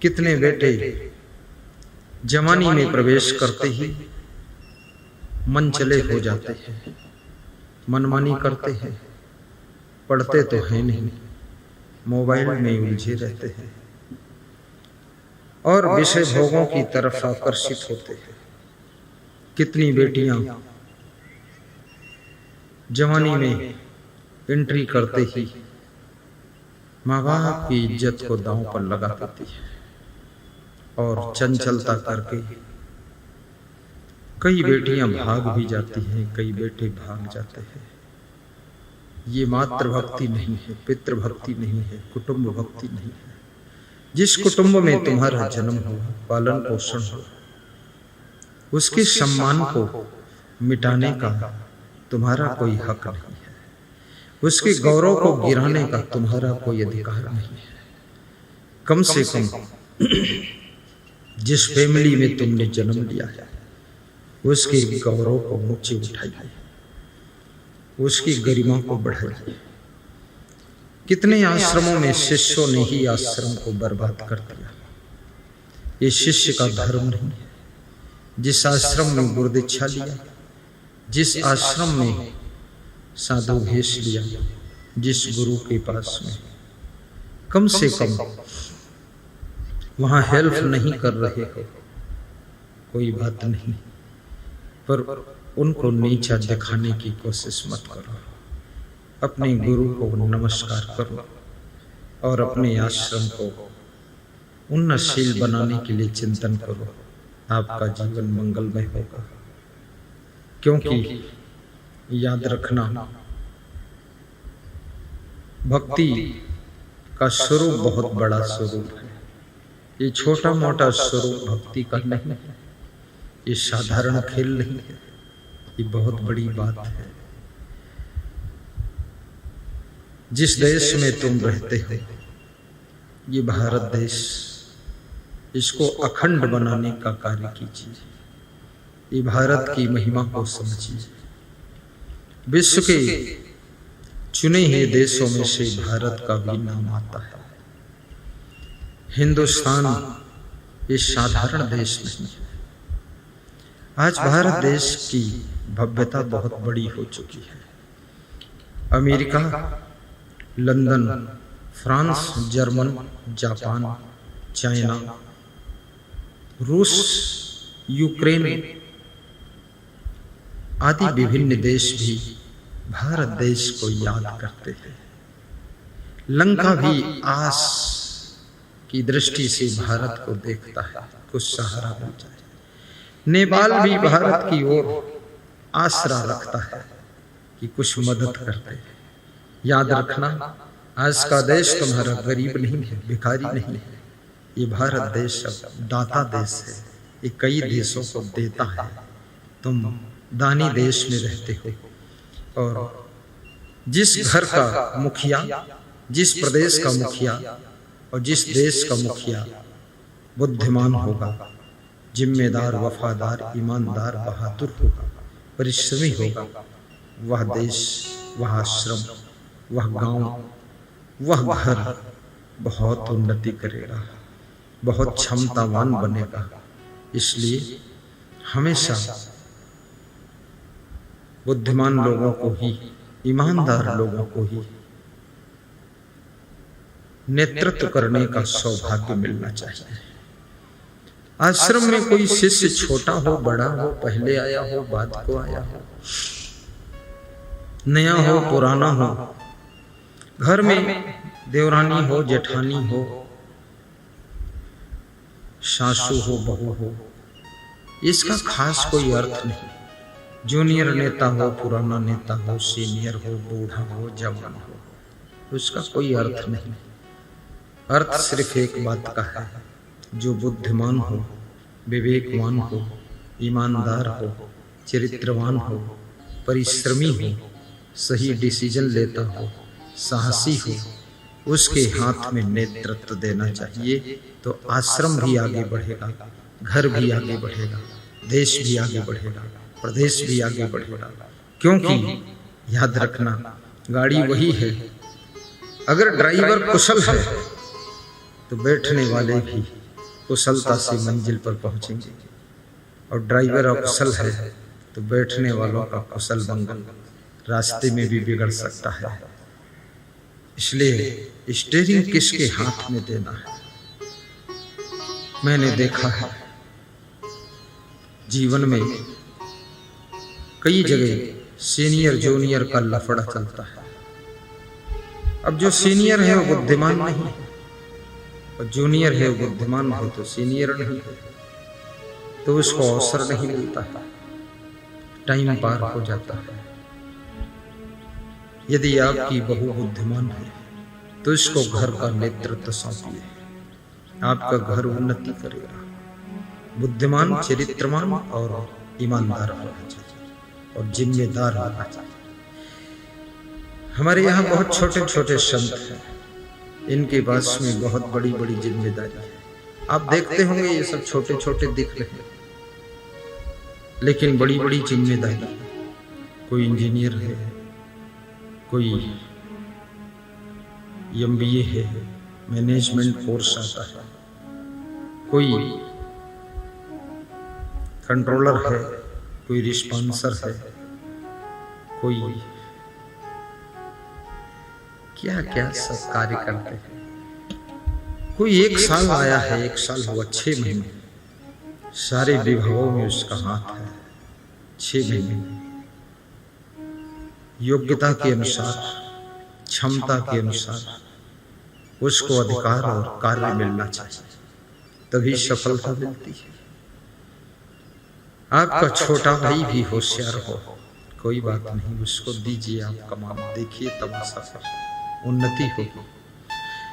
कितने बेटे जवानी में प्रवेश करते ही मन चले हो जाते हैं, मनमानी करते हैं, पढ़ते तो हैं नहीं, मोबाइल में उलझे रहते हैं और विषय भोगों की तरफ आकर्षित होते हैं। कितनी बेटियां जवानी में एंट्री करते ही माँ बाप की इज्जत को दांव पर लगा देती है और चंचलता करके कई बेटियां भाग भी जाती हैं, कई बेटे भाग जाते हैं। ये मातृभक्ति नहीं है, पितृभक्ति नहीं है, कुटुंब भक्ति नहीं है। जिस कुटुंब में तुम्हारा जन्म हो, पालन पोषण हो, उसके सम्मान को मिटाने का तुम्हारा कोई हक नहीं है, उसके गौरव को गिराने का तुम्हारा कोई अधिकार नहीं है। कम से कम जिस फैमिली में तुमने जन्म लिया है उसके गौरव को ऊंचे उठाइए, उसकी गरिमा को बढ़ाइए। कितने आश्रमों में शिष्यों ने ही आश्रम को बर्बाद कर दिया। ये शिष्य का धर्म नहीं है। जिस आश्रम में गुरुदीक्षा लिया, जिस आश्रम में साधु भेष लिया, जिस गुरु के पास में, कम से कम वहां हेल्प नहीं कर रहे हो, कोई बात नहीं, पर उनको नीचा दिखाने की कोशिश मत करो। अपने गुरु को नमस्कार करो और अपने आश्रम को उन्नतशील बनाने के लिए चिंतन करो। आपका जीवन मंगलमय होगा। क्योंकि याद रखना, भक्ति का स्वरूप बहुत बड़ा स्वरूप है। ये छोटा मोटा स्वरूप भक्ति का नहीं है, ये साधारण खेल नहीं है, ये बहुत बड़ी बात है। जिस देश में तुम रहते हो, ये भारत देश, इसको अखंड बनाने का कार्य कीजिए। ये भारत की महिमा को समझिए। विश्व के चुने हुए देशों में से भारत का भी नाम आता है। हिंदुस्तान ये साधारण देश नहीं है। आज भारत देश की भव्यता बहुत बड़ी हो चुकी है। America, London, France, German, Japan, China, रूस, यूक्रेन आदि विभिन्न देश भी भारत देश को याद करते हैं। लंका भी आस की दृष्टि से भारत को देखता है, कुछ सहारा मिल जाए। नेपाल भी भारत की ओर आसरा रखता है कि कुछ मदद करते हैं। याद रखना, आज का देश तुम्हारा गरीब नहीं है, भिखारी नहीं है। ये भारत देश दाता देश है। ये कई देशों को देता है। तुम दानी देश में रहते हो और जिस घर का मुखिया, जिस प्रदेश का मुखिया और जिस देश का मुखिया बुद्धिमान होगा, जिम्मेदार, वफादार, ईमानदार, बहादुर होगा, परिश्रमी होगा, वह देश, वह आश्रम, वह गांव, वह घर बहुत उन्नति करेगा, बहुत क्षमतावान बनेगा। इसलिए हमेशा बुद्धिमान लोगों को ही, ईमानदार लोगों को ही नेतृत्व करने का सौभाग्य मिलना चाहिए। आश्रम में कोई शिष्य छोटा हो, बड़ा हो, पहले आया हो, बाद को आया हो, नया हो, पुराना हो, घर में देवरानी हो, जेठानी हो, सासू हो, बहू हो, इसका खास कोई अर्थ नहीं। जूनियर नेता हो, पुराना नेता हो, सीनियर हो, बूढ़ा हो, जवान हो, उसका कोई अर्थ नहीं। अर्थ सिर्फ एक बात का है, जो बुद्धिमान हो, विवेकवान हो, ईमानदार हो, चरित्रवान हो, परिश्रमी हो, सही डिसीजन लेता हो, साहसी हो, उसके हाथ में नेतृत्व देना चाहिए। तो आश्रम भी आगे बढ़ेगा, घर भी आगे बढ़ेगा, देश भी आगे बढ़ेगा, प्रदेश भी आगे बढ़ेगा। क्योंकि याद रखना, गाड़ी वही है, अगर ड्राइवर कुशल है तो बैठने वाले भी कुशलता से मंजिल पर पहुंचेंगे। और ड्राइवर अकुशल है तो बैठने वालों का कुशल मंगल रास्ते में भी बिगड़ सकता है। इसलिए स्टीयरिंग किसके हाथ में देना है। मैंने देखा है जीवन में कई जगह सीनियर जूनियर का लफड़ा चलता है। अब जो सीनियर है वो बुद्धिमान नहीं है, और जूनियर है वो बुद्धिमान है तो सीनियर नहीं है, तो उसको अवसर नहीं मिलता है, टाइम पार हो जाता है। यदि आपकी बहू बुद्धिमान है तो इसको घर का नेतृत्व सौंपिए, आपका घर उन्नति करेगा। बुद्धिमान, चरित्रवान और ईमानदार होना चाहिए और जिम्मेदार होना चाहिए। हमारे यहाँ बहुत छोटे छोटे संत हैं, इनके पास में बहुत बड़ी बड़ी जिम्मेदारी है। आप देखते होंगे ये सब छोटे छोटे दिख रहे हैं, लेकिन बड़ी बड़ी जिम्मेदारी है। कोई इंजीनियर है, कोई MBA है, मैनेजमेंट कोर्स आता है, कोई कंट्रोलर है, कोई रिस्पॉन्सर है, कोई क्या क्या सब कार्य करते हैं। कोई 1 साल आया है, 1 साल हुआ, 6 महीने, सारे विभागों में उसका हाथ है। 6 महीने योग्यता के अनुसार, क्षमता के अनुसार उसको अधिकार और कार्य मिलना चाहिए, तभी सफलता मिलती है। आपका छोटा भाई भी होशियार हो, कोई बात नहीं, उसको दीजिए आप कमान, देखिए तमाशा पर उन्नति होगी।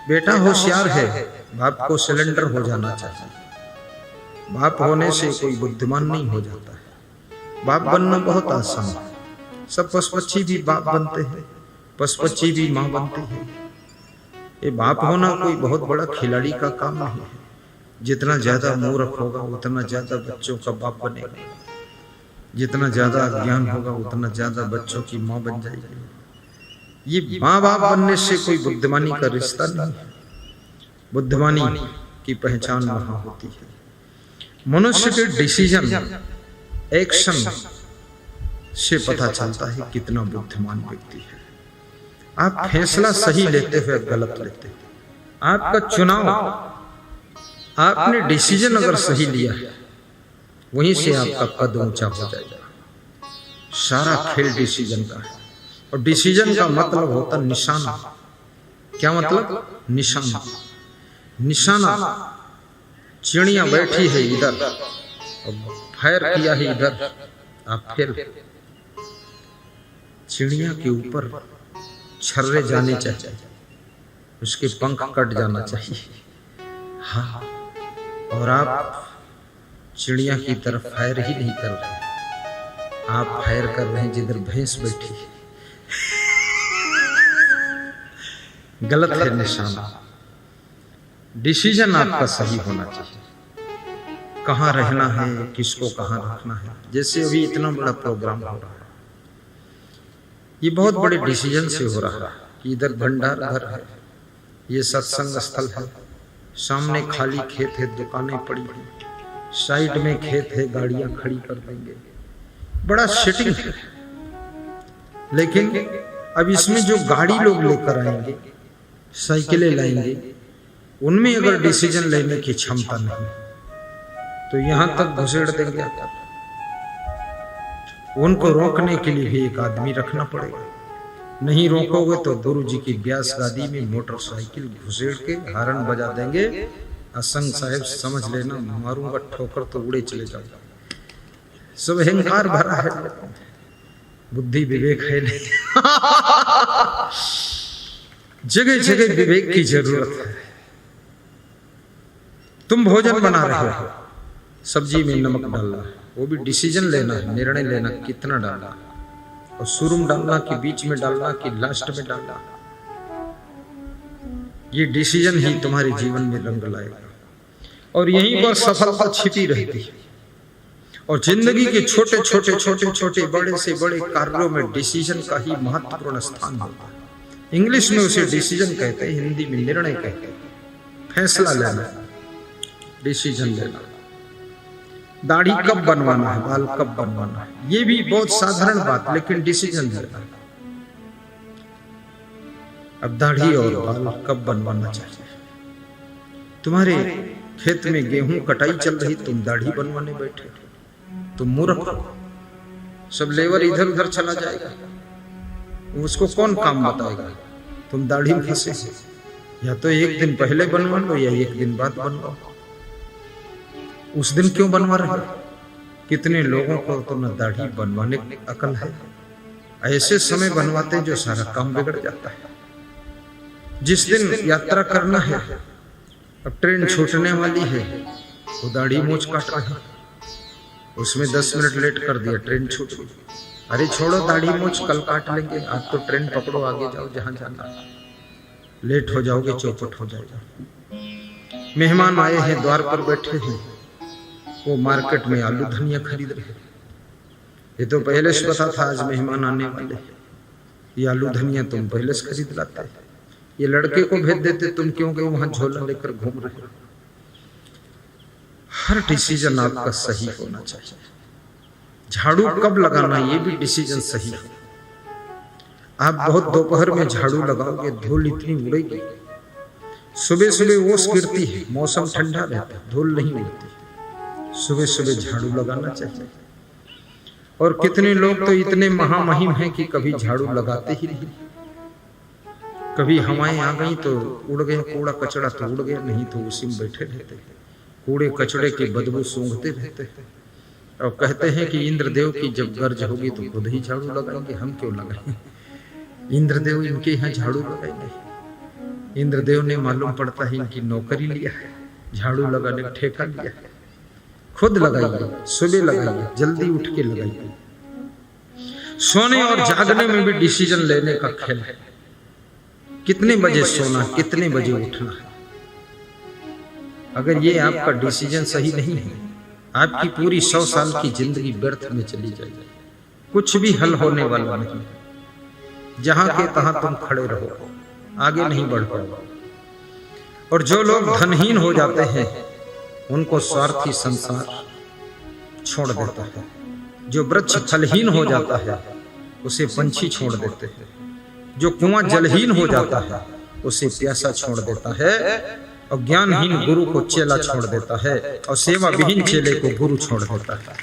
बेटा होशियार है, बाप को सिलेंडर हो जाना चाहिए। बाप होने से कोई बुद्धिमान नहीं हो जाता है। बाप बनना बहुत आसान है। सब पशु-पक्षी भी बाप बनते हैं, पशु-पक्षी भी माँ बनती है। ये बाप होना कोई बहुत बड़ा खिलाड़ी का काम नहीं है। जितना ज्यादा मूर्ख होगा उतना ज्यादा बच्चों का बाप बनेगा, जितना ज्यादा अज्ञान होगा उतना ज्यादा बच्चों की माँ बन जाएगी। ये माँ बाप बनने से कोई बुद्धिमानी का रिश्ता नहीं है। बुद्धिमानी की पहचान वहां होती है। मनुष्य के डिसीजन, एक्शन से पता चलता है कितना बुद्धिमान व्यक्ति है। आप फैसला सही लेते हुए गलत लेते हैं। आपका चुनाव, आपने डिसीजन अगर सही लिया है, वहीं से आपका कद ऊंचा हो जाएगा। सारा खेल डिसीजन का है। और डिसीजन का मतलब होता निशाना। क्या मतलब? निशाना। निशाना, चिड़िया बैठी है इधर और फायर किया है इधर, आप फेल। चिड़िया के ऊपर छर्रे जाने चाहिए, उसके पंख कट जाना चाहिए। हाँ, और आप चिड़िया की तरफ फायर ही नहीं कर रहे, आप फायर कर रहे हैं जिधर भैंस बैठी है। गलत है निशाना। डिसीजन आपका सही होना चाहिए। कहाँ रहना है, किसको कहाँ रखना है। जैसे अभी इतना बड़ा प्रोग्राम हो रहा है, ये बहुत बड़े डिसीजन से हो रहा है कि इधर भंडार घर है, ये सत्संग स्थल है, सामने खाली खेत है, दुकानें पड़ी हैं, साइड में खेत है, गाड़ियां खड़ी कर देंगे, बड़ा सेटिंग है। लेकिन अब इसमें जो गाड़ी लोग लेकर आएंगे, साइकिलें लाएंगे, उनमें अगर डिसीजन लेने की क्षमता नहीं तो यहां तक घुसेड़ देंगे। उनको रोकने के लिए भी एक आदमी रखना पड़ेगा। नहीं रोकोगे तो गुरु जी की व्यास गादी में मोटरसाइकिल घुसेड़ के हारन बजा देंगे। असंग साहेब समझ लेना, मारूंगा ठोकर तो उड़े चले जाऊंगा। सब अहंकार भरा है, बुद्धि विवेक है नहीं। जगह जगह विवेक की जरूरत है। तुम भोजन बना रहे हो, सब्जी में नमक डालना, वो भी डिसीजन लेना है, निर्णय लेना कितना डालना, और शुरू में डालना कि बीच में डालना कि लास्ट में डालना। ये डिसीजन ही तुम्हारे जीवन में रंग लाएगा और यहीं पर सफलता छिपी रहती है। और जिंदगी के छोटे छोटे छोटे छोटे बड़े से बड़े कार्यों में डिसीजन का ही महत्वपूर्ण स्थान होता है। इंग्लिश में उसे डिसीजन कहते हैं, हिंदी में निर्णय कहते हैं, फैसला लेना। डिसीजन लेना। दाढ़ी कब बनवाना है, बाल कब बनवाना है, ये भी बहुत साधारण बात, लेकिन डिसीजन लेना। अब दाढ़ी और बाल कब बनवाना चाहिए? तुम्हारे खेत में गेहूं कटाई चल रही, तुम दाढ़ी बनवाने बैठे, तुम मूर्ख हो। सब लेबर इधर उधर चला जाएगा, उसको कौन काम बताएगा? तुम दाढ़ी में फंसे, या तो एक दिन पहले बनवा लो या एक दिन बाद बनवाओ। उस दिन क्यों बनवा रहे हो? कितने लोगों को तो न दाढ़ी बनवाने की अकल है, ऐसे समय बनवाते जो सारा काम बिगड़ जाता है। जिस दिन यात्रा करना है, अब ट्रेन छूटने वाली है, वो दाढ़ी मूंछ काट रहे हैं, उसमें 10 मिनट लेट कर दिया, ट्रेन छूट गई। अरे छोड़ो दाढ़ी मूंछ, कल काट लेंगे, आज तो ट्रेन पकड़ो, आगे जाओ जहां जाना, लेट हो जाओगे, चौपट हो जाएगा। मेहमान आए हैं, द्वार पर बैठे हैं, वो मार्केट में आलू धनिया खरीद रहे हैं। ये तो पहले से पता था आज मेहमान आने वाले, ये आलू धनिया तुम पहले से खरीद लाते, ये लड़के को भेज देते, तुम क्यों गए वहां झोला लेकर घूम रहे हो? हर डिसीजन आपका सही होना चाहिए। झाड़ू कब लगाना, ये भी डिसीजन सही हो। आप बहुत दोपहर में झाड़ू लगाओगे, धूल इतनी उड़ेगी, सुबह सुबह ओस गिरती है, मौसम ठंडा रहता है, धूल नहीं उड़ती। सुबह सुबह झाड़ू लगाना चाहिए। और कितने लोग तो इतने महामहिम हैं कि कभी झाड़ू लगाते ही नहीं। कभी हवाएं आ गई तो उड़ गया, कूड़ा कचड़ा तो उड़ गया, नहीं तो उसी में बैठे रहते, कूड़े कचड़े की बदबू सूंघते रहते। और कहते हैं कि इंद्रदेव की जब गर्ज होगी तो खुद ही झाड़ू लगाएंगे, हम क्यों लगाएंगे? इंद्रदेव इनके यहाँ झाड़ू लगाएंगे। इंद्रदेव ने मालूम पड़ता है इनकी नौकरी लिया है, झाड़ू लगाने का ठेका लिया है। खुद लगाइए, सुबह लगाइए, जल्दी उठ के लगाइए। सोने और जागने में भी डिसीजन लेने का खेल है। कितने बजे सोना, कितने बजे उठना है। अगर ये आपका डिसीजन सही नहीं है, आपकी पूरी 100 साल की जिंदगी व्यर्थ में चली जाएगी, कुछ भी हल होने वाला नहीं। जहां के तहां तुम खड़े रहो, आगे नहीं बढ़ पाओगे। और जो लोग धनहीन हो जाते हैं, उनको स्वार्थी संसार छोड़ देता है। जो वृक्ष फलहीन हो जाता है, उसे पंछी छोड़ देते हैं। जो कुआं जलहीन हो जाता है, उसे प्यासा छोड़ देता है। और ज्ञानहीन गुरु को चेला छोड़ देता है, और सेवा विहीन चेले को गुरु छोड़ देता है।